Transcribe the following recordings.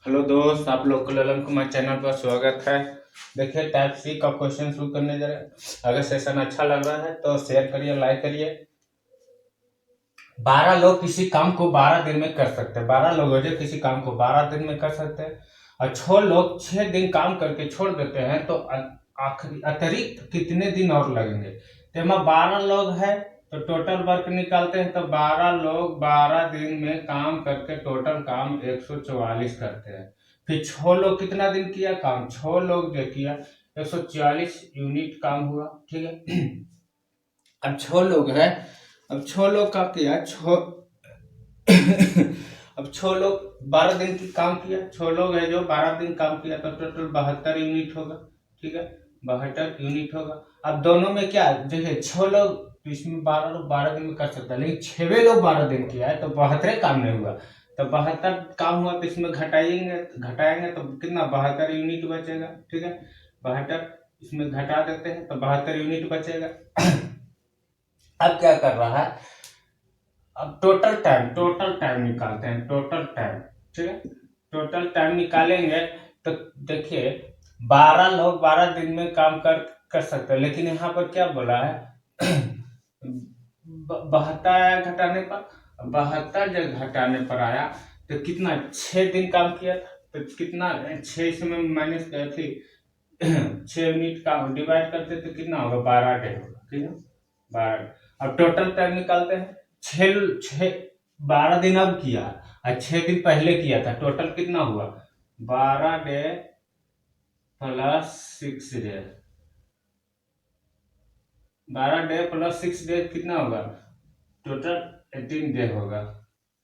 Hello दोस्त, आप लोग को ललन कुमार चैनल पर स्वागत है। देखिए, टाइप सी का क्वेश्चन शुरू करने जा रहे हैं। अगर सेशन अच्छा लग रहा है तो शेयर करिए, लाइक करिए। 12 लोग किसी काम को 12 दिन में कर सकते हैं। 12 लोग जो किसी काम को 12 दिन में कर सकते हैं और 6 लोग 6 दिन काम करके छोड़ देते हैं, तो आखिरी अतिरिक्त कितने दिन और लगेंगे। तो हमें 12 लोग है तो टोटल वर्क निकालते हैं, तो 12 लोग 12 दिन में काम करके टोटल काम 144 करते हैं। फिर 6 लोग कितना दिन किया काम, 6 लोग जो किया 144 यूनिट काम हुआ। ठीक है। अब 6 लोग है, अब 6 लोग का किया 6 अब 6 लोग 12 दिन की काम किया, 6 लोग है जो 12 दिन काम किया तो टोटल 72 यूनिट होगा। ठीक है, 72 यूनिट होगा। अब दोनों में क्या देखिए, 6 लोग तो इसमें 12 लोग 12 दिन में कर सकता है, लेकिन 6वें लोग 12 दिन किया है तो 72 काम नहीं हुआ। तो 72 काम हुआ तो इसमें घटाएंगे घटाएंगे तो कितना 72 यूनिट बचेगा। ठीक है, 72 इसमें घटा देते हैं तो 72 यूनिट बचेगा। अब क्या कर रहा है, अब टोटल टाइम निकालते हैं, टोटल टाइम। ठीक है, टोटल टाइम निकालेंगे तो देखिए 12 लोग 12 दिन में काम कर सकते हैं, लेकिन यहाँ पर क्या बोला है 72 घटाने पर, 72 जब घटाने पर आया तो कितना 6 दिन काम किया था, तो कितना 6 इसमें माइनस थी 6 यूनिट का डिवाइड करते तो कितना होगा 12 डे होगा। ठीक है, 12। अब टोटल टाइम निकालते हैं, 12 दिन अब किया और 6 दिन पहले किया था, टोटल कितना हुआ 12 debt plus 6 day. 12 debt plus 6 day कितना होगा, टोटल 18 डे होगा,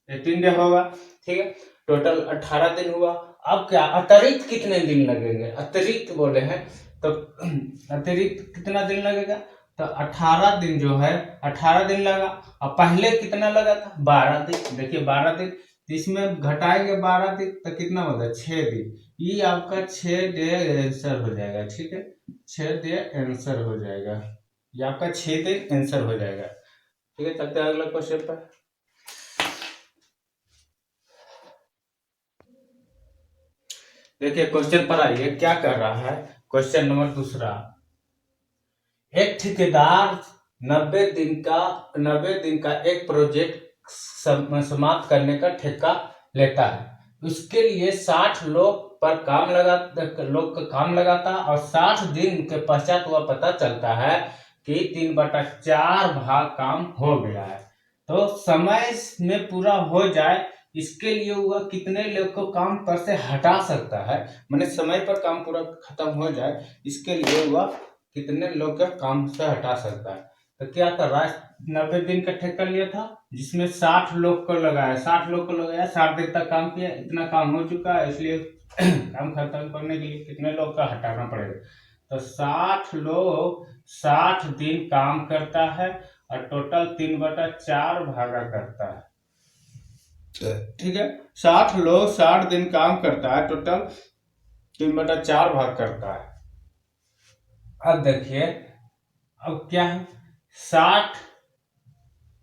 18 डे होगा। ठीक है, टोटल 18 दिन हुआ। अब क्या अतिरिक्त कितने दिन लगेंगे, अतिरिक्त बोले हैं तो अतिरिक्त कितना दिन लगेगा, तो 18 दिन जो है 18 दिन लगा। और पहले कितना लगा था 12 दिन। देखिए 12 दिन तो इसमें घटाएंगे 12 दिन तो कितना होगा 6 दिन। ये आपका 6 डे आंसर हो जाएगा। ठीक है, 6 डे आंसर हो जाएगा, ये आपका 6 दिन आंसर हो जाएगा। ठीक है, चलते हैं अगला क्वेश्चन पर। देखिए क्वेश्चन पर आइए, क्या कर रहा है। क्वेश्चन नंबर दूसरा, एक ठेकेदार 90 दिन का एक प्रोजेक्ट समाप्त करने का ठेका लेता है। उसके लिए 60 लोग पर लोग का काम लगाता और 60 दिन के पश्चात वह पता चलता है कि 3/4 भाग काम हो गया है। तो समय में पूरा हो जाए इसके लिए वह कितने लोग को काम पर से हटा सकता है, मैंने समय पर काम पूरा खत्म हो जाए इसके लिए वह कितने लोग का काम से हटा सकता है। तो क्या कर रहा है, 90 दिन का ठेका लिया था जिसमें 60 लोग को लगाया, 60 लोग को लगाया, 60 दिन तक काम किया, इतना काम हो चुका है, इसलिए काम खत्म करने के लिए कितने लोग का हटाना पड़ेगा। तो 60 लोग 60 दिन काम करता है और टोटल 3/4 भागा करता है। ठीक है, 60 लोग 60 दिन काम करता है, टोटल 3/4 भाग करता है। अब देखिए, अब क्या है 60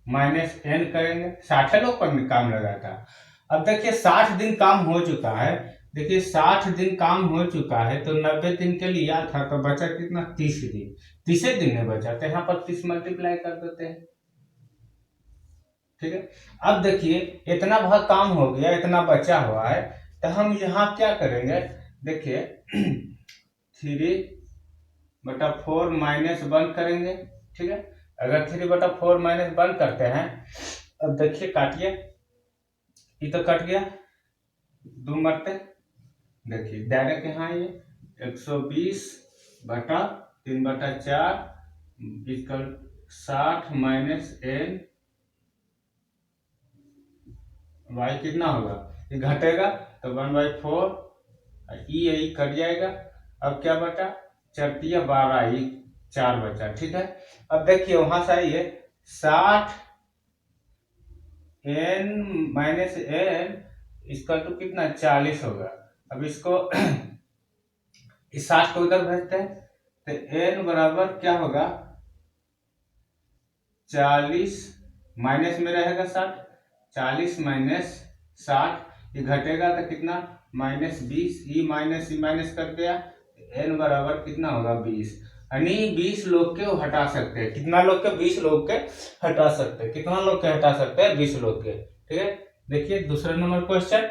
माइनस एन करेंगे, 60 लोग पर काम लगा था। अब देखिए 60 दिन काम हो चुका है, देखिए 60 दिन काम हो चुका है तो 90 दिन के लिया था तो बचा कितना 30 दिन, 30 दिन में बचा, तो यहाँ पर 30 मल्टीप्लाई कर देते हैं। ठीक है, अब देखिए इतना भाग काम हो गया, इतना बचा हुआ है, तो हम यहाँ क्या करेंगे, देखिए 3/4 माइनस 1 करेंगे। ठीक है, अगर 3/4 माइनस 1 करते हैं, अब देखिए काटिए, ये तो कट गया 2 मरते, देखिए डायरेक्ट यहाँ ये 120/3/4 इक्वल 60 माइनस एन वाई कितना होगा, ये घटेगा तो 1/4, यही कट जाएगा। अब क्या बचा 4×12, ये 4 बचा। ठीक है, अब देखिए वहां से आइए 60 n माइनस एन इसका तो कितना 40 होगा। अब इसको इस 60 को उधर भेजते हैं तो n बराबर क्या होगा 40 माइनस में रहेगा 60, 40 माइनस 60 ये घटेगा तो कितना, -20, ई माइनस कर दिया, n बराबर कितना होगा 20, यानी 20 लोग के वो हटा सकते हैं। कितना लोग के, 20 लोग के हटा सकते हैं। कितना लोग के हटा सकते हैं, 20 लोग के। ठीक है, देखिए दूसरा नंबर क्वेश्चन,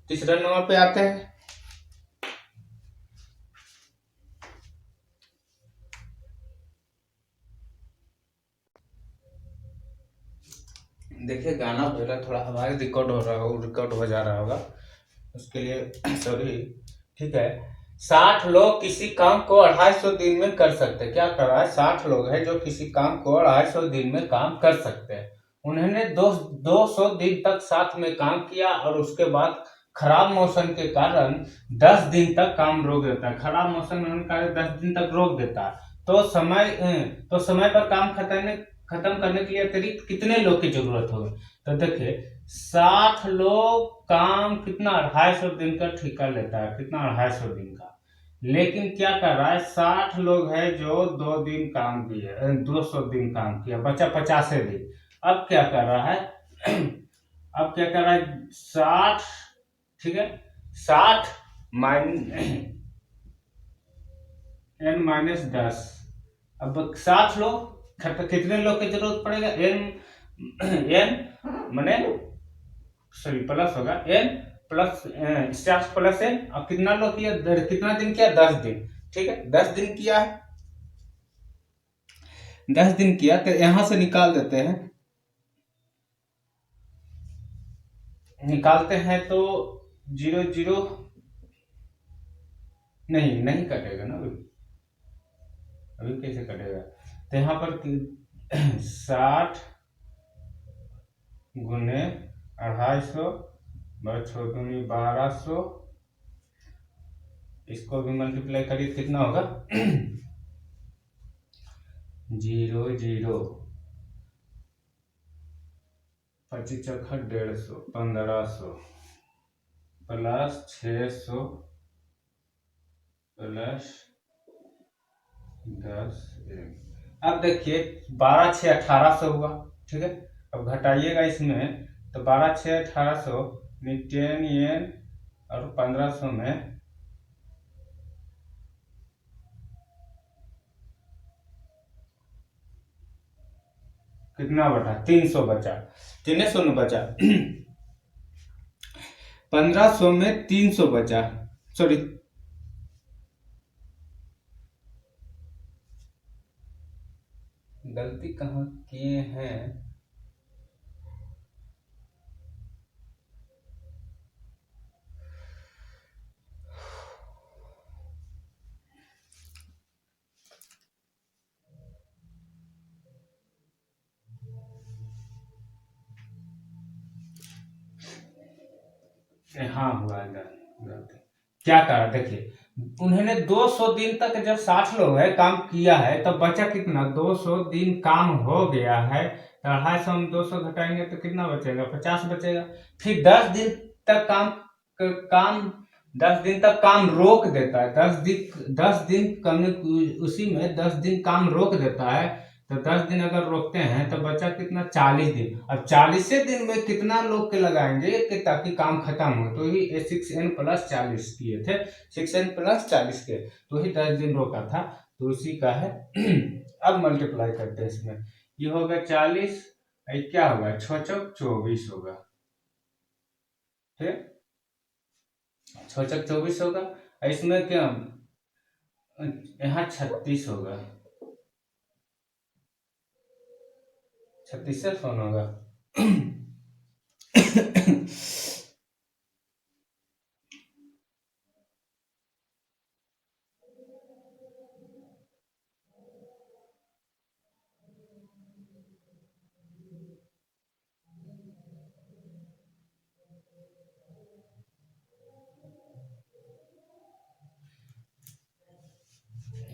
तीसरा नंबर पे आते हैं। देखिए गाना पहले थोड़ा आवाज रिकॉर्ड हो जा रहा होगा, उसके लिए सॉरी। ठीक है, 60 लोग किसी काम को 250 दिन में कर सकते हैं। क्या कर रहा है, 60 लोग हैं जो किसी काम को 250 दिन में काम कर सकते हैं। उन्होंने 200 दिन तक साथ में काम किया और उसके बाद खराब मौसम के कारण 10 दिन तक काम रोक देता है। खराब मौसम होने के कारण 10 दिन तक रोक देता है। तो समय पर काम खत्म करने के लिए अतिरिक्त कितने लोग की जरूरत होगी। तो देखिए 60 लोग काम कितना, 250 दिन का ठेका लेता है। कितना, 250 दिन का। लेकिन क्या कर रहा है, 60 लोग है जो 2 दिन काम किए, 200 दिन काम किया, बचा 50 दिन। अब क्या कर रहा है अब क्या कर रहा है, 60, ठीक है, 60 n-10। अब 60 लोग, कितने लोग की जरूरत पड़ेगा, n माने सॉरी प्लस होगा, n प्लस 60 प्लस n। अब कितना लोग किया, कितना दिन किया, 10 दिन। ठीक है, 10 दिन किया है, 10 दिन किया तो यहां से निकाल देते हैं। निकालते हैं तो 0 0 नहीं कटेगा ना अभी। अभी कैसे कटेगा, तो यहाँ पर 60 गुने 250 × 1200, इसको भी मल्टीप्लाई करिए, कितना होगा 0 0 25 चौखा 150, 1500 प्लस 600 प्लस 10। अब देखिए 12 6 1800 हुआ। ठीक है, अब घटाइएगा इसमें, तो 12 6 1800 10 n और 1500 में कितना बचा, 300 बचा, 300 में बचा 1500 में 300 बचा, सॉरी गलती कहाँ किए हैं। हाँ हुआ गलती। क्या करा, देखिए उन्होंने 200 दिन तक जब 60 लोग है काम किया है, तब बचा कितना, 200 दिन काम हो गया है, तो 250 हम 200 घटाएंगे तो कितना बचेगा, 50 बचेगा। फिर 10 दिन तक काम 10 दिन तक काम रोक देता है। 10 दिन कम, उसी में 10 दिन काम रोक देता है। तो 10 दिन अगर रोकते हैं तो बचा कितना, 40 दिन। अब 40 दिन में कितना लोग के लगाएंगे कि ताकि काम खत्म हो, तो ही 6n+40 किए थे, 6n+40 के, तो ही 10 दिन रोका था, तो उसी का है। अब मल्टीप्लाई करते हैं इसमें, ये होगा 40, क्या होगा 6 चौक 24 होगा। ठीक, 6 चौक 24 होगा। इसमें क्या, यहाँ 36 होगा, 36 से फोन होगा।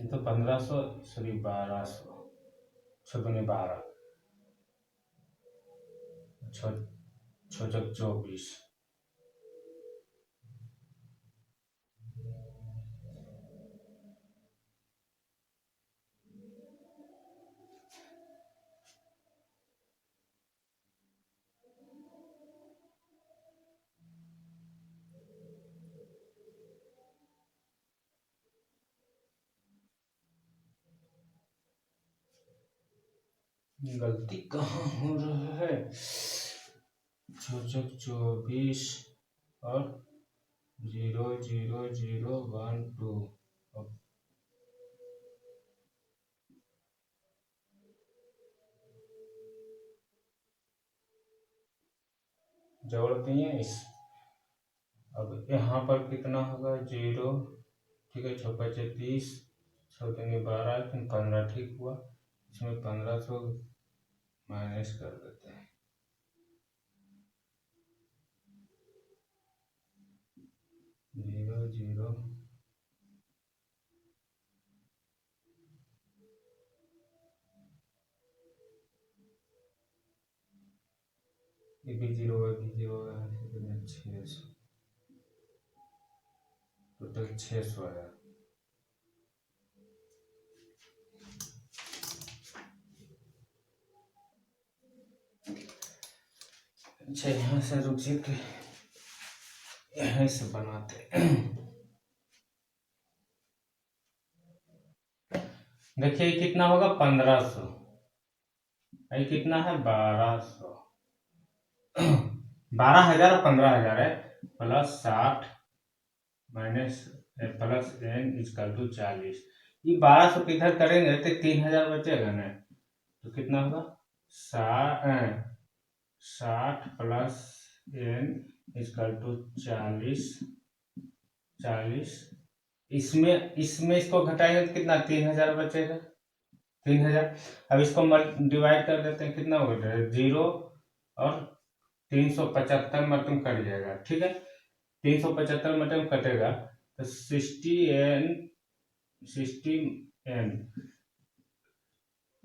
तो 1500 सॉरी 1200, 6×12, 6 6 24। गलती कहाँ हो रहा है। 24 और 00012 जोड़ दिए इस। अब यहाँ पर कितना होगा 0, ठीक है, 6×5 = 30, 6×3 = 12, 15 ठीक हुआ। इसमें 1500 माइनस कर देते हैं। 0 ये भी 0 होगा, 600, टोटल 600 आया। अच्छा यहाँ से रुक जाते, यहाँ से बनाते। देखिए कितना होगा 1500, ये कितना है 1200। 12,000 और 15,000 है, +60 माइनस +n = 40। ये 1200 किधर करेंगे तो 3,000 बचेगा ना, तो कितना होगा 60 + n = 40। इसमें इसको घटाएंगे तो कितना 3,000 बचेगा, 3,000। अब इसको डिवाइड कर देते हैं, कितना होगा 0 और 375 मतलब कट जाएगा, ठीक है। 375 मतलब कटेगा तो 60n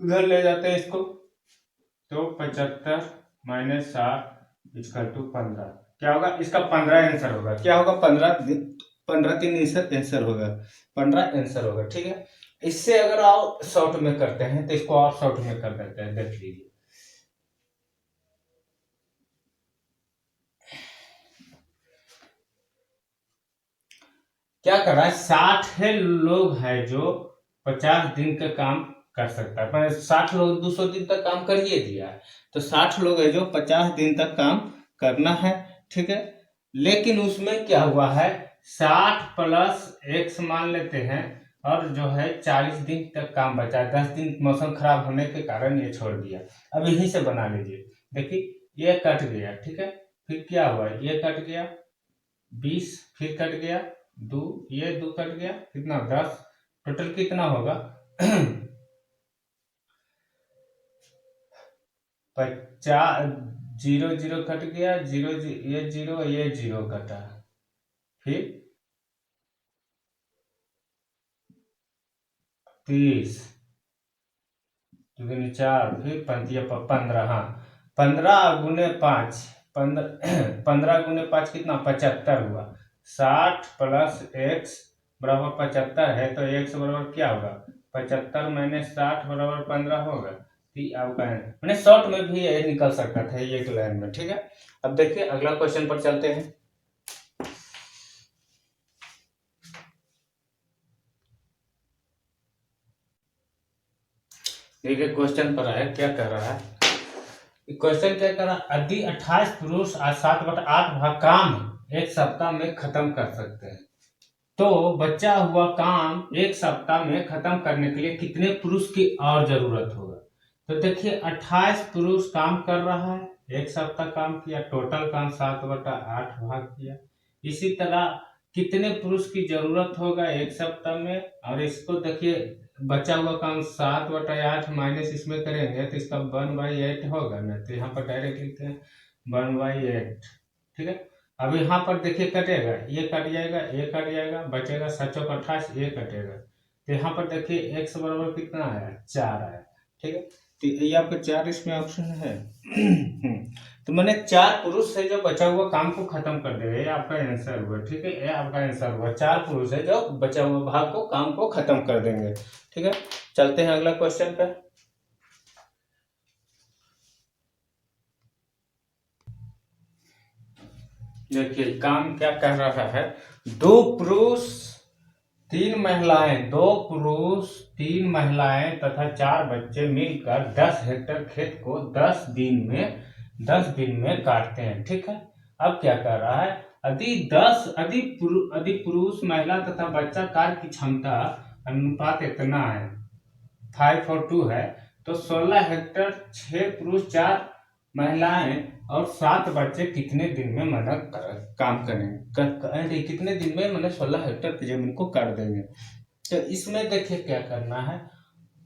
उधर ले जाते हैं इसको, तो 75 - 60 = 15। क्या होगा इसका 15 आंसर होगा। क्या होगा 15 3 आंसर होगा, 15 आंसर होगा, ठीक है। इससे अगर आप शॉर्ट में करते हैं तो इसको और शॉर्ट में कर देते हैं, देख लीजिए। क्या कर रहा है 60 लोग हैं जो 50 दिन का काम कर सकता है, पर 60 लोग 200 दिन तक काम कर ही दिया है, तो 60 लोग है जो 50 दिन तक काम करना है, ठीक है। लेकिन उसमें क्या हुआ है 60 + x मान लेते हैं, और जो है 40 दिन तक काम बचा है, 10 दिन मौसम खराब होने के कारण ये छोड़ दिया। अब यहीं से बना लीजिए, देखिए ये कट गया, ठीक है। फिर क्या हुआ ये कट गया 20, फिर कट गया 2, ये 2 कट गया, कितना 10, टोटल कितना होगा 50, 0 0 कट गया, 0 ये 0 ये 0 कटा, फिर 30 2 दूनी 4, फिर 15, हाँ 15 × 5, 15 × 5 कितना 75 हुआ। 60 + x = 75 है, तो x बराबर क्या होगा 75 - 60 = 15 होगा। आपका मैंने शॉर्ट में भी ये निकल सकता था ये एक लाइन में, ठीक है। अब देखिए अगला क्वेश्चन पर चलते हैं। देखिए क्वेश्चन पर है, क्या कर रहा है क्वेश्चन, क्या कर रहा है यदि 28 पुरुष 7/8 भाग काम एक सप्ताह में खत्म कर सकते हैं, तो बचा हुआ काम एक सप्ताह में खत्म करने के लिए कितने पुरुष की और जरूरत होगा। तो देखिए 28 पुरुष काम कर रहा है, एक सप्ताह काम किया, टोटल काम 7/8 भाग किया। इसी तरह कितने पुरुष की जरूरत होगा एक सप्ताह में, और इसको देखिए बचा हुआ काम 7/8 माइनस इसमें करेंगे तो इसका 1/8 होगा ना, तो यहाँ पर डायरेक्ट लिखते हैं 1/8, ठीक है। अब यहाँ पर देखिए कटेगा, ये कट जाएगा, ये कट जाएगा, बचेगा 7 × 28, ये कटेगा, तो यहाँ पर देखिए x बराबर कितना आया 4 आया, ठीक है। तो ये आपका 4 इसमें ऑप्शन है। तो मैंने 4 पुरुष से जो बचा हुआ काम को खत्म कर देगा, ये आपका आंसर हुआ, ठीक है। ये आपका आंसर हुआ 4 पुरुष है जो बचा हुआ भाग को काम को खत्म कर देंगे, ठीक है। चलते हैं अगला क्वेश्चन पे। देखिए काम क्या कर रहा है, 2 पुरुष तीन महिलाएं, दो पुरुष, तीन महिलाएं तथा 4 बच्चे मिलकर 10 हेक्टेयर खेत को 10 दिन में काटते हैं। ठीक है। अब क्या कर रहा है, यदि पुरुष, महिला तथा बच्चा कार्य की क्षमता अनुपात इतना है, 5:2 है, तो 16 हेक्टेयर 6 पुरुष 4 महिलाएं और 7 बच्चे कितने दिन में काम करेंगे, कितने दिन में 16 हेक्टेयर की जमीन को काट देंगे। तो इसमें देखिए क्या करना है।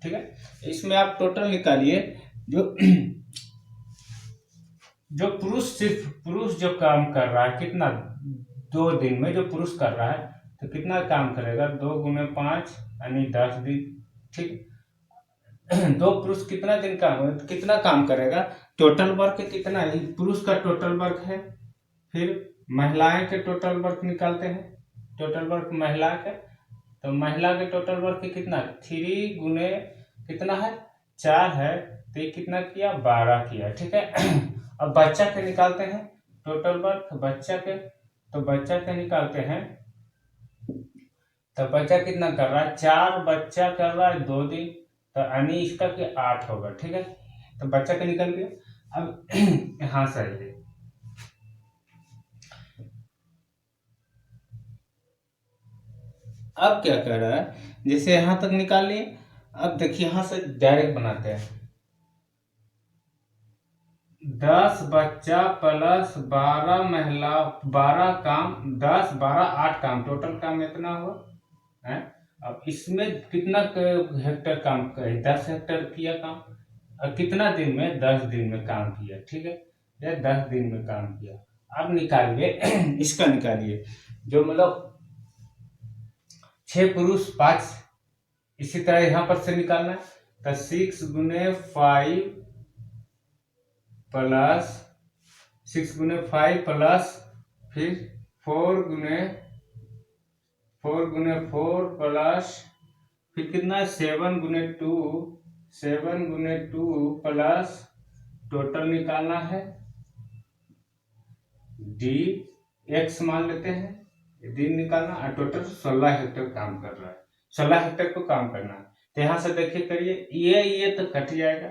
ठीक है, इसमें आप टोटल निकालिए। जो पुरुष जो काम कर रहा है कितना, 2 दिन में जो पुरुष कर रहा है तो कितना काम करेगा, 2 गुने 5 यानी 10 दिन। ठीक, 2 पुरुष कितना काम करेगा, टोटल वर्क कितना है, पुरुष का टोटल वर्क है, फिर महिलाएं के टोटल वर्क निकालते हैं, टोटल वर्क महिला के, तो महिला के टोटल वर्क कितना, 3 गुने कितना है, 4 है, तो ये कितना किया, 12 किया। ठीक है। अब बच्चा के निकालते हैं टोटल वर्क, बच्चा के निकालते हैं, तो बच्चा कितना कर रहा है, 4 बच्चा कर रहा है 2 दिन, तो यानी इसका कि 8 होगा। ठीक है, तो बच्चा का निकल गया। अब यहां से आइए, अब क्या कर रहा है, जैसे यहां तक निकाल लिए, अब देखिए यहां से डायरेक्ट बनाते हैं, 10 बच्चा प्लस 12 महिला, 12 काम, 10 12 8 काम, टोटल काम इतना हुआ है। अब इसमें कितना हेक्टेयर काम करे, 10 हेक्टेयर किया काम, और कितना दिन में, 10 दिन में काम किया। ठीक है, ये 10 दिन में काम किया। अब निकालिए इसका निकालिए, जो मतलब 6 पुरुष 5, इसी तरह यहां पर से निकालना है, तो 6 गुने 5 प्लस 6 गुने 5 प्लस फिर 4 गुने 4 प्लस फिर कितना, 7 गुने 2 प्लस टोटल निकालना है, डी एक्स मान लेते हैं, दिन निकालना, और टोटल 16 हेक्टेयर काम कर रहा है, 16 हेक्टेयर को काम करना है। तो यहाँ से देखिए करिए, ये तो कट जाएगा,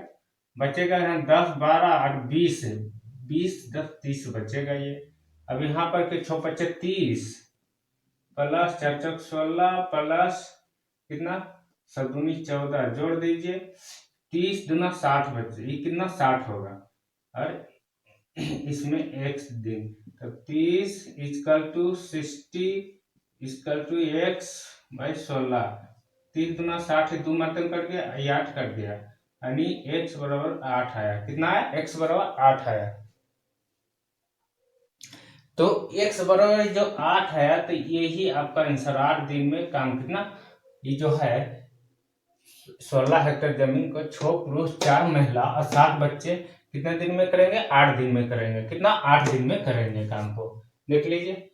बचेगा यहाँ 10 12 और 20 10 30 बचेगा ये। अब यहाँ पर के 6 बचे 30 प्लस 4 चौक 16 प्लस कितना, 7 दूनी 14, जोड़ दीजिए, 30 दूना 60 बचे, ये कितना 60 होगा, और इसमें x दिन, तो 30 equal to 60 equal to x by 16, 30 दूना 60, 2 मतलब कर दिया, 8 कर दिया, यानी x बराबर 8 आया। कितना है, x बराबर 8 आया। तो x बराबर जो 8 आया, तो यही आपका आंसर, 8 दिन में काम कितना, ये जो है 16 हेक्टेयर जमीन को 6 पुरुष 4 महिला और 7 बच्चे कितने दिन में करेंगे, 8 दिन में करेंगे। कितना, 8 दिन में करेंगे काम को, देख लीजिए।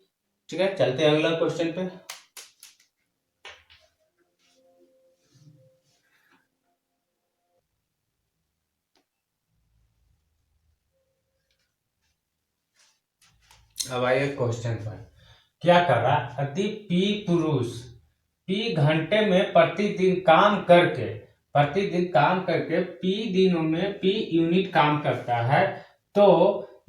ठीक है, चलते हैं अगला क्वेश्चन पे। अब आइए क्वेश्चन पर, क्या कर रहा है, यदि P पुरुष P घंटे में प्रतिदिन काम करके P दिनों में P यूनिट काम करता है, तो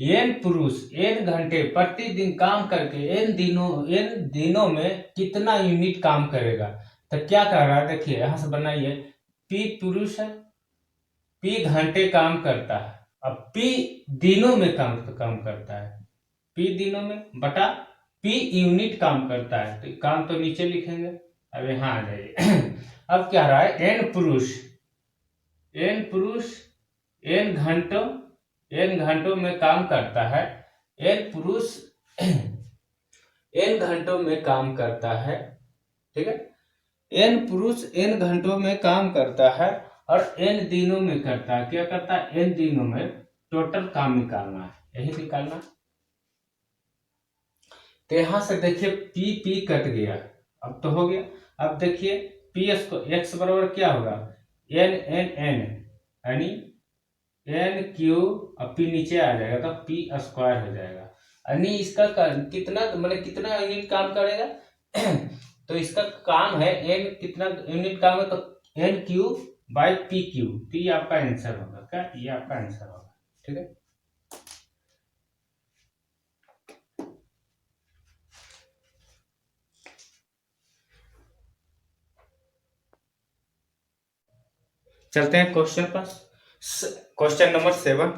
N पुरुष N घंटे प्रतिदिन काम करके N दिनों में कितना यूनिट काम करेगा। तो क्या कर रहा है, देखिए यहां से बनाइए, P पुरुष है, P घंटे काम करता है, अब P दिनों में काम करता है, P दिनों में बटा P यूनिट काम करता है, तो काम तो नीचे लिखेंगे। अब यहां आ जाइए। अब क्या रहा है, N पुरुष N घंटों में काम करता है, N पुरुष N घंटों में काम करता है। ठीक है, N पुरुष N घंटों में काम करता है और N दिनों में करता है। क्या करता है, N दिनों में टोटल काम निकालना है, यही निकालना। तो यहां से देखिए P कट गया, अब तो हो गया। अब देखिए P को x बराबर क्या होगा, n यानी n क्यू, अब P नीचे आ जाएगा तो P स्क्वायर हो जाएगा, यानी इसका कितना, मतलब कितना यूनिट काम करेगा, तो इसका काम है एन, कितना यूनिट काम है, तो N Q by P Q. तो ये आपका आंसर होगा। क्या ये आपका आंसर होगा? ठीक है। चलते हैं क्वेश्चन पर। Question number 7।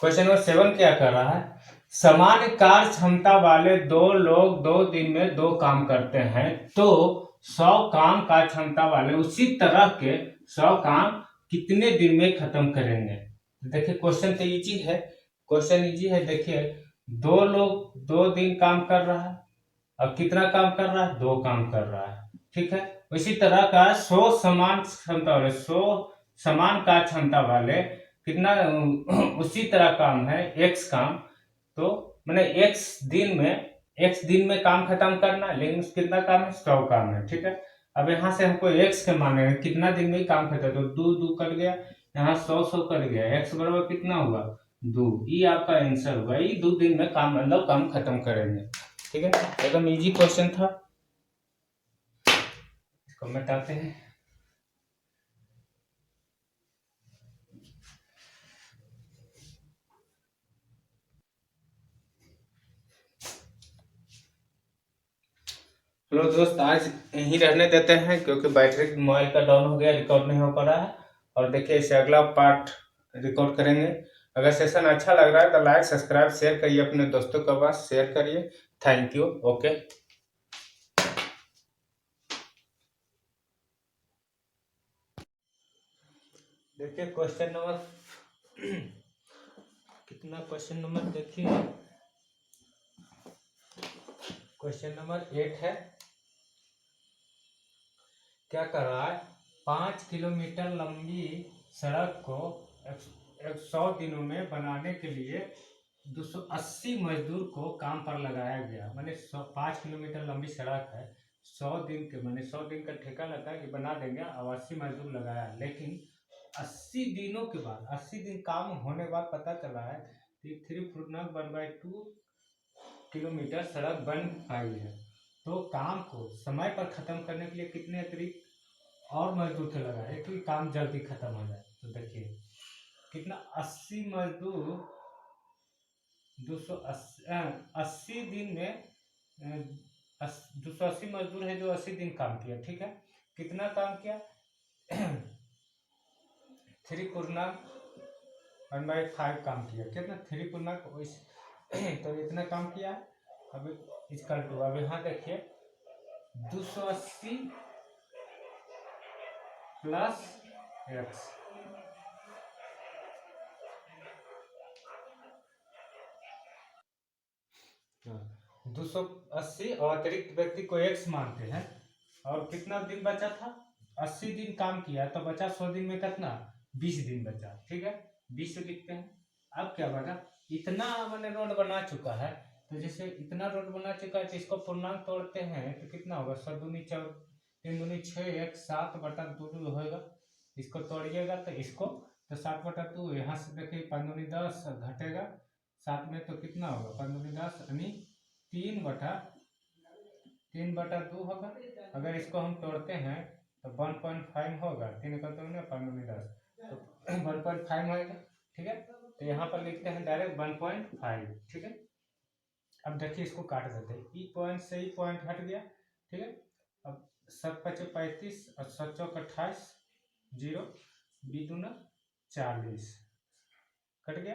क्वेश्चन नंबर 7 क्या कर रहा है? समान कार्य क्षमता वाले दो लोग 2 दिन में 2 काम करते हैं, तो 100 काम का क्षमता वाले उसी तरह के 100 काम कितने दिन में खत्म करेंगे? देखिए क्वेश्चन तो इजी है। क्वेश्चन इजी है। देखिए 2 लोग 2 दिन काम कर रहा है। अब कितना काम कर रहा है? 2 काम कर रहा है। ठीक है। इसी तरह का 100 समान क्षमता वाले 100 समान कार्य क्षमता वाले कितना उसी तरह काम है एक्स काम, तो मैंने एक्स दिन में काम खत्म करना है, लेकिन कितना काम है? 100 काम है। ठीक है। अब यहाँ से हमको एक्स के माने कितना दिन में काम खत्म, तो 2 कट गया, यहाँ 100 कट गया, एक्स बराबर कितना हुआ? 2। ये आपका आंसर होगा। ये 2 दिन में काम मतलब काम खत्म करेंगे। ठीक है। एकदम इजी क्वेश्चन था। इसको मिटाते हैं। चलो दोस्त आज यहीं रहने देते हैं, क्योंकि बैटरी मोबाइल का डाउन हो गया, रिकॉर्ड नहीं हो पा रहा है। और देखिए इसे अगला पार्ट रिकॉर्ड करेंगे। अगर सेशन अच्छा लग रहा है तो लाइक सब्सक्राइब शेयर करिए, अपने दोस्तों के पास शेयर करिए। Thank you. ओके। देखिए क्वेश्चन नंबर कितना, क्वेश्चन नंबर देखिए, क्वेश्चन नंबर 8 है। क्या कर रहा है? 5 किलोमीटर लंबी सड़क को 100 दिनों में बनाने के लिए 280 मजदूर को काम पर लगाया गया। मैंने 5 किलोमीटर लंबी सड़क है, 100 दिन के मैंने 100 दिन का ठेका लगा कि बना देंगे, और 80 मजदूर लगाया। लेकिन 80 दिनों के बाद, 80 दिन काम होने के बाद पता चला है कि 3.1/2 किलोमीटर सड़क बन पाई है। तो काम को समय पर खत्म करने के लिए कितने अतिरिक्त और मजदूर के लगाए कि काम जल्दी खत्म हो जाए? तो देखिए कितना, 80 मजदूर 280 दिन में 280 मजदूर है जो 80 दिन काम किया। ठीक है। कितना काम किया? 3.1/5 काम किया। कितना? 3 तो इतना काम किया। अब इसका टू, अब यहाँ देखिए 280 प्लस एक्स, 280 और अतिरिक्त व्यक्ति को एक्स मानते हैं। और कितना दिन बचा था? 80 दिन काम किया तो बचा 100 दिन में कितना? 20 दिन बचा। ठीक है। 20 लिखते हैं। अब क्या बना? इतना मैंने रोड बना चुका है, तो जैसे इतना रोड बना चुका है तो इसको पूर्णांक तोड़ते हैं तो कितना होगा? 7 दूनी 4, 3 दूनी 6, 1 7/2 होगा। इसको तोड़िएगा तो इसको, तो 7/2, यहाँ से देखिए 5 दूनी 10 घटेगा 7 में, तो कितना होगा? 5 दूनी 10 यानी 3/2 होगा। अगर इसको हम तोड़ते हैं तो 1.5 होगा। 3 का तोड़ने 5 दूनी 10, तो 1.5 होगा। ठीक है। तो यहाँ पर लिखते हैं डायरेक्ट 1.5। ठीक है। अब देखिए इसको काट देते हैं, ई पॉइंट से ई पॉइंट हट गया। ठीक है। अब 7×5 = 35 और 7×4 = 28, 0 2 40 कट गया।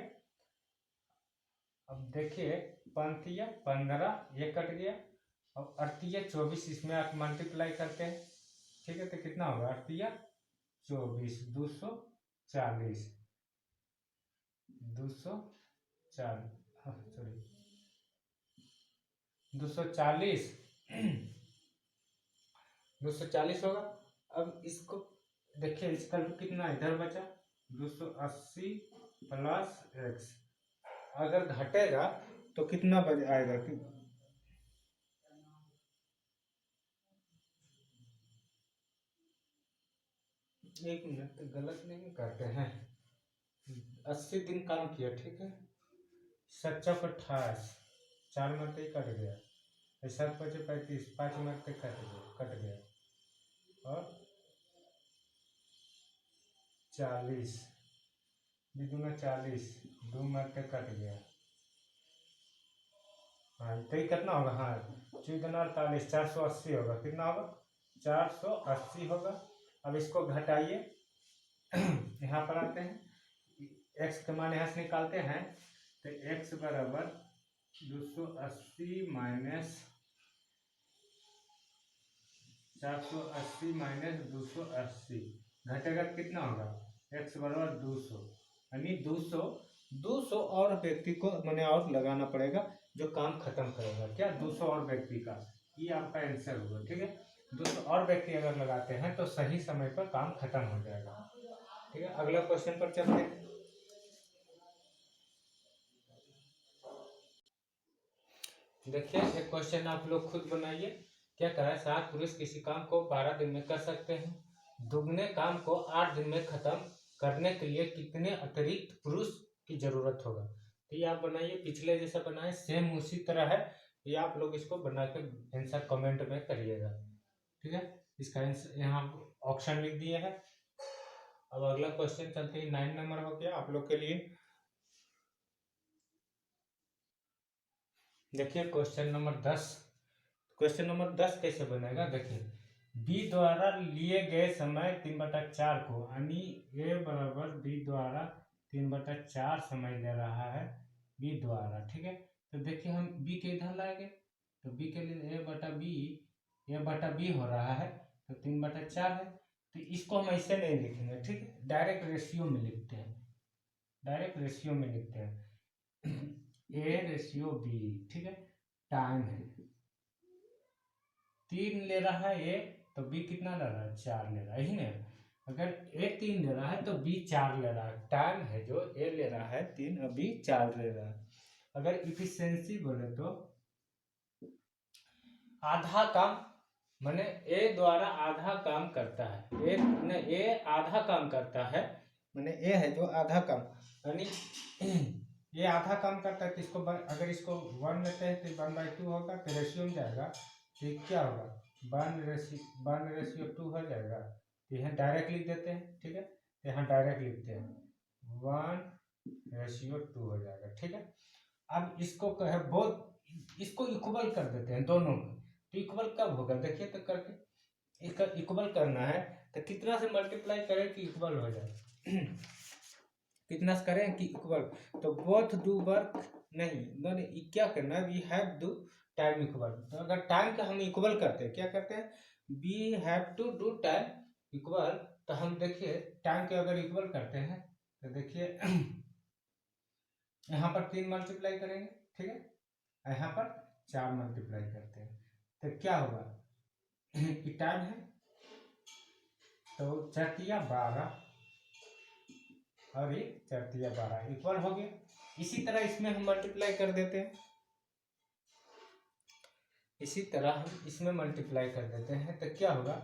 अब देखिए 15 ये कट गया, और 24 इसमें आप मल्टीप्लाई करते हैं। ठीक है। तो कितना होगा? 24 240 240 240 होगा। अब इसको देखिए, इसका कितना इधर बचा? 280 प्लस एक्स, अगर घटेगा तो कितना बच आएगा? एक मिनट, गलत नहीं करते हैं। 80 दिन काम किया। ठीक है। 7×4 = 28, 4 में तो कट गया, 7 5 35, 5 मिनट के कट गया और 40 2 40, 2 मिनट के कट गया। हाँ तो ये कितना होगा, हाँ 48, 480 होगा। कितना होगा, 480 होगा। अब इसको घटाइए, यहाँ पर आते हैं, x का मान यहाँ से निकालते हैं, तो x बराबर 280 माइनस 480 माइनस 280 घटेगा कितना होगा, x बराबर 200, यानी 200 और व्यक्ति को मैंने और लगाना पड़ेगा जो काम खत्म करेगा। क्या, 200 और व्यक्ति का, ये आपका आंसर होगा। ठीक है, 200 और व्यक्ति अगर लगाते हैं तो सही समय पर काम खत्म हो जाएगा। ठीक है, अगला क्वेश्चन पर चलते हैं। देखिए एक क्वेश्चन आप लोग खुद बनाइए। क्या कह रहा है, 7 पुरुष किसी काम को 12 दिन में कर सकते हैं। दुगने काम को 8 दिन में खत्म करने के लिए कितने अतिरिक्त पुरुष की जरूरत होगा। तो ये आप बनाइए, पिछले जैसा बनाए, सेम उसी तरह है। ये आप लोग इसको बना के आंसर कमेंट में करिएगा। ठीक है, इसका आंसर यहाँ ऑप्शन लिख दिए हैं। अब अगला क्वेश्चन चलते हैं, 9 नंबर हो गया आप लोग के लिए। देखिए क्वेश्चन नंबर 10। क्वेश्चन नंबर 10 कैसे बनेगा, देखिए बी द्वारा लिए गए समय 3/4 को, यानी ए बराबर बी द्वारा 3/4 समय ले रहा है बी द्वारा। ठीक है, तो देखिए हम बी के इधर लाएंगे, तो बी के लिए ए बटा बी हो रहा है, तो 3/4 है। तो इसको हम ऐसे नहीं लिखेंगे, ठीक है, डायरेक्ट रेशियो में लिखते हैं, डायरेक्ट रेशियो में लिखते हैं ए रेशियो बी। ठीक है, टाइम है 3 ले रहा है ए, तो बी कितना ले रहा है, 4 ले रहा है, यही ना। अगर ए 3 ले रहा है तो बी 4 ले रहा है। टाइम है जो ए ले रहा है 3 और बी 4 ले रहा है। अगर इफिशियंसी बोले तो आधा काम, माने ए द्वारा आधा काम करता है, ए आधा काम करता है, माने ए है जो आधा काम, यानी ये आधा काम करता है। तो इसको अगर इसको 1 लेते हैं तो 1/2 होगा, तो रेशियो में जाएगा, तो क्या होगा 1:2 हो जाएगा। तो यहाँ डायरेक्ट लिख देते हैं। ठीक है, तो यहाँ डायरेक्ट लिखते हैं 1:2 हो जाएगा। ठीक है, अब इसको कहे बहुत, इसको इक्वल कर देते हैं दोनों को। तो इक्वल कब होगा, देखिए तो करके, इसका इक्वल करना है तो कितना से मल्टीप्लाई करें कि इक्वल हो जाए कितना से करें कि इक्वल, तो बोथ डू वर्क नहीं, क्या करना है, we have do time equal. तो अगर टाइम का हम इक्वल करते हैं, क्या करते हैं, we have to do time equal, तो हम देखिए टाइम के अगर इक्वल करते हैं तो देखिए यहाँ पर 3 मल्टीप्लाई करेंगे, ठीक है, यहाँ पर 4 मल्टीप्लाई करते हैं, तो क्या होगा कि टाइम है तो 4×12 और ये 4×12 इक्वल हो गया। इसी तरह इसमें हम मल्टीप्लाई कर देते हैं, इसी तरह हम इसमें मल्टीप्लाई कर देते हैं, तो क्या होगा,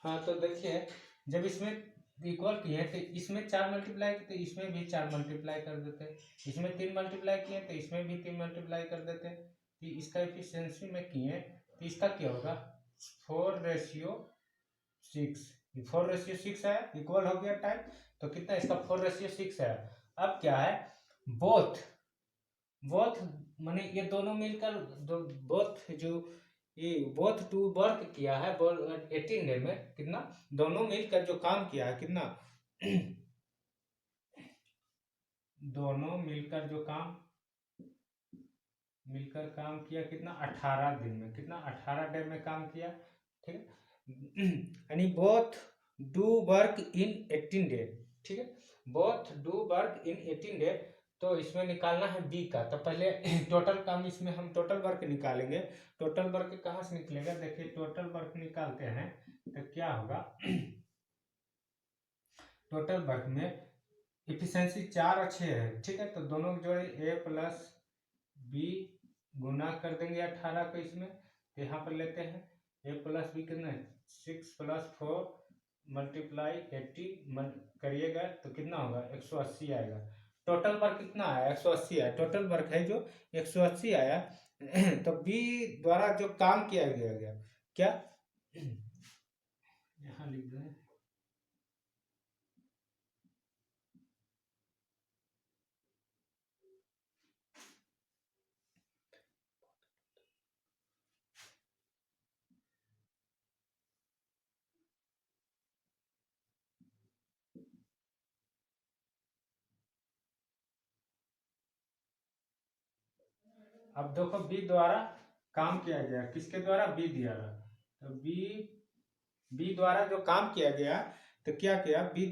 हाँ तो देखिए जब इसमें इक्वल किए तो इसमें 4 मल्टीप्लाई किए तो इसमें भी 4 मल्टीप्लाई कर देते हैं, इसमें 3 मल्टीप्लाई किए तो इसमें भी 3 मल्टीप्लाई कर देते हैं। तो इसका एफिशिएंसी में किए तो इसका क्या होगा 4:6, 4:6 है, इक्वल हो गया टाइम, तो कितना इसका 4:6 है। अब क्या है, बोथ बोथ माने ये दोनों मिलकर बोथ जो ये बोथ टू वर्क किया है 18 डे में, कितना दोनों मिलकर जो काम किया है कितना दोनों मिलकर जो मिलकर काम किया कितना 18 दिन में, कितना 18 डे में काम किया। ठीक है, यानी both do work in 18 day. ठीक है, both do work in 18 day. तो इसमें निकालना है बी का, तो पहले टोटल काम, इसमें हम टोटल वर्क निकालेंगे। टोटल वर्क कहाँ से निकलेगा, देखिए टोटल वर्क निकालते हैं तो क्या होगा टोटल वर्क में इफिशियंसी 4 और 6 है, ठीक है। तो दोनों की जोड़ी a प्लस बी गुना कर देंगे 18 को इसमें, तो यहाँ पर लेते हैं a प्लस बी कितना है 6 प्लस 4 मल्टीप्लाई 80 करिएगा तो कितना होगा 180 आएगा। टोटल वर्क कितना आया 180 आया, टोटल वर्क है जो 180 आया। तो बी द्वारा जो काम किया गया क्या यहाँ लिख दें, अब देखो बी द्वारा काम किया गया, किसके द्वारा बी द्वारा, तो बी द्वारा जो काम किया गया तो क्या किया बी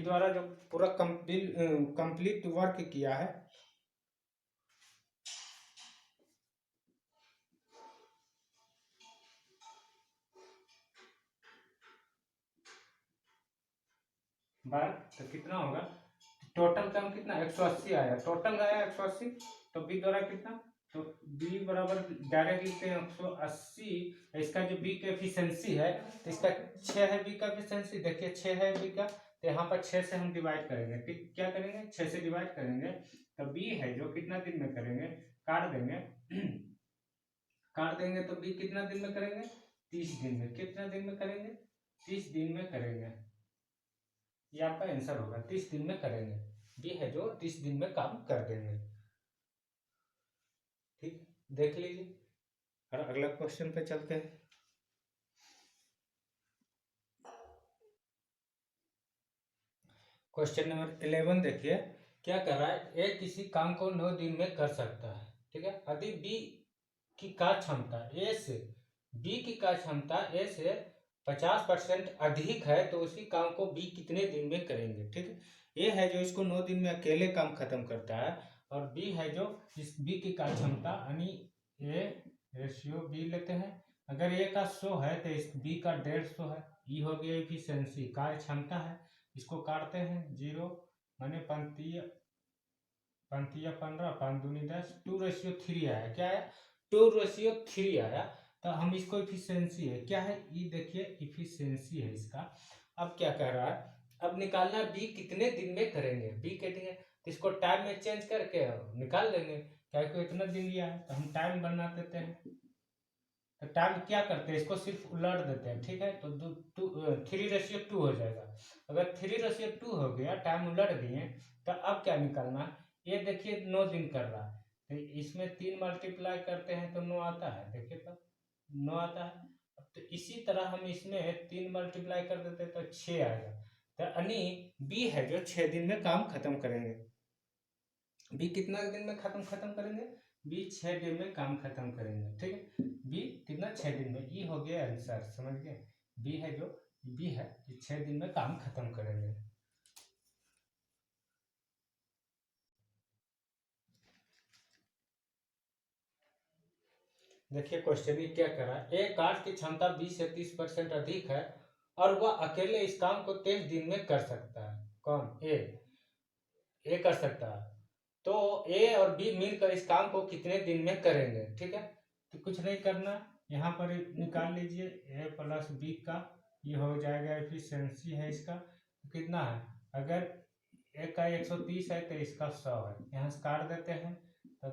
द्वारा जो पूरा कंप्लीट वर्क किया है, वर्क तो कितना होगा, टोटल काम कितना 180 आया, टोटल आया 180, तो बी द्वारा कितना, तो बी बराबर डायरेक्ट लिखते हैं 180। इसका जो बी का एफिशिएंसी है तो इसका 6 है बी का एफिशिएंसी, देखिए 6 है बी का, तो यहाँ पर 6 से हम डिवाइड करेंगे, ठीक क्या करेंगे 6 से डिवाइड करेंगे, तो बी है जो कितना दिन में करेंगे, काट देंगे काट देंगे तो बी कितना दिन में करेंगे 30 दिन में, कितना दिन में करेंगे 30 दिन में करेंगे, ये आपका आंसर होगा 30 दिन में करेंगे, बी है जो 30 दिन में काम कर देंगे। ठीक, देख लीजिए और अगला क्वेश्चन पे चलते हैं। क्वेश्चन नंबर 11 देखिए, क्या कर रहा है, ए किसी काम को 9 दिन में कर सकता है, ठीक है। यदि बी की कार्य क्षमता ए से बी की कार्य क्षमता ए से 50% अधिक है तो उसी काम को बी कितने दिन में करेंगे, ठीक है। ए है जो इसको 9 दिन में अकेले काम खत्म करता है, और बी है जो इस बी की कार्य क्षमता यानी ए रेशियो बी लेते हैं, अगर ए का 100 है तो इस बी का 150 है, ई हो गया एफिशिएंसी कार्य क्षमता है, इसको काटते हैं 0 माने पंक्ति पंक्तिया 15 5 दूनी 10 2:3 आया, क्या आया 2:3 आया। तो हम इसको इफिशियंसी है क्या है, ये देखिए इफिशियंसी है इसका। अब क्या कह रहा है, अब निकालना है बी कितने दिन में करेंगे, बी कहते हैं तो इसको टाइम में चेंज करके निकाल लेंगे, क्या को इतना दिन लिया है तो हम टाइम बना देते हैं, तो टाइम क्या करते हैं इसको सिर्फ उलट देते हैं, ठीक है। तो 3:2 हो जाएगा, अगर 3:2 हो गया टाइम उलट दिए, तो अब क्या निकालना, ये देखिए 9 दिन कर रहा है तो इसमें 3 मल्टीप्लाई करते हैं तो 9 आता है, देखिए तो 9 आता है। अब तो इसी तरह हम इसमें 3 मल्टीप्लाई कर देते हैं तो 6 आएगा, तो यानी बी है जो 6 दिन में काम खत्म करेंगे, बी कितना दिन में खत्म करेंगे, बी 6 दिन में काम खत्म करेंगे, ठीक है। बी कितना 6 दिन में, ई हो गया आंसर, समझ गए, बी है जो बी है जो 6 दिन में काम खत्म करेंगे। देखिए क्वेश्चन ये क्या कर रहा है, एक कार्ड की क्षमता 20 से 30% अधिक है और वह अकेले इस काम को 23 दिन में कर सकता है, कौन, ए कर सकता है, तो ए और बी मिलकर इस काम को कितने दिन में करेंगे, ठीक है। तो कुछ नहीं करना, यहाँ पर निकाल लीजिए ए प्लस बी का, ये हो जाएगा एफिशिएंसी है इसका, तो कितना है, अगर ए का 130 है तो इसका 100 है, यहाँ से काट देते हैं तो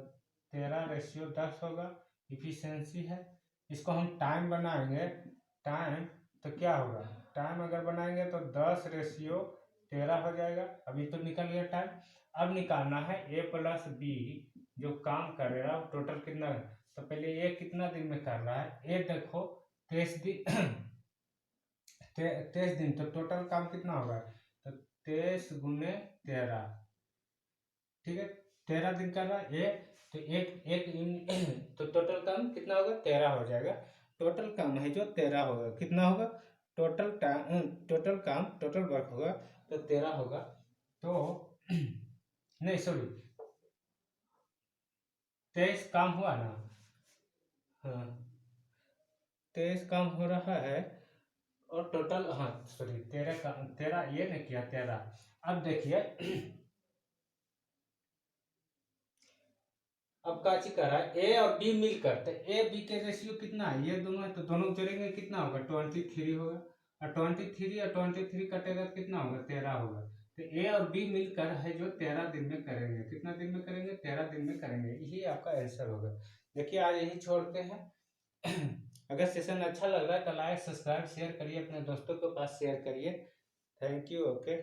13:10 होगा, इफिशियंसी है। इसको हम टाइम बनाएंगे, टाइम तो क्या होगा, टाइम अगर बनाएंगे तो 10:13 हो जाएगा, अभी तो निकल गया टाइम। अब निकालना है ए प्लस बी जो काम करेगा टोटल कितना है, तो पहले ए कितना दिन में कर रहा है, ए देखो 23 दिन 23 दिन, तो टोटल काम कितना होगा, तो 23 गुने 13, ठीक है, 13 दिन कर रहा है ए, तो तो टोटल काम कितना होगा 13 हो जाएगा, टोटल काम है जो 13 होगा, कितना होगा टोटल टाइम टोटल काम टोटल वर्क होगा तो 13 होगा, तो नहीं सॉरी 23 काम हुआ ना। हाँ 23 काम हो रहा है और टोटल, हाँ सॉरी 13 काम, 13 ये नहीं किया 13। अब देखिए अब काची कर रहा है ए और बी मिलकर, तो ए बी के रेशियो कितना है, ये दोनों है तो दोनों जोड़ेंगे कितना होगा 23 होगा, और 23 कटेगा तो कितना होगा 13 होगा। तो ए और बी मिलकर है जो 13 दिन में करेंगे, कितना दिन में करेंगे 13 दिन में करेंगे, यही आपका आंसर होगा। देखिए आज यही छोड़ते हैं। अगर सेशन अच्छा लग रहा है तो लाइक सब्सक्राइब शेयर करिए, अपने दोस्तों के पास शेयर करिए। Thank you. ओके।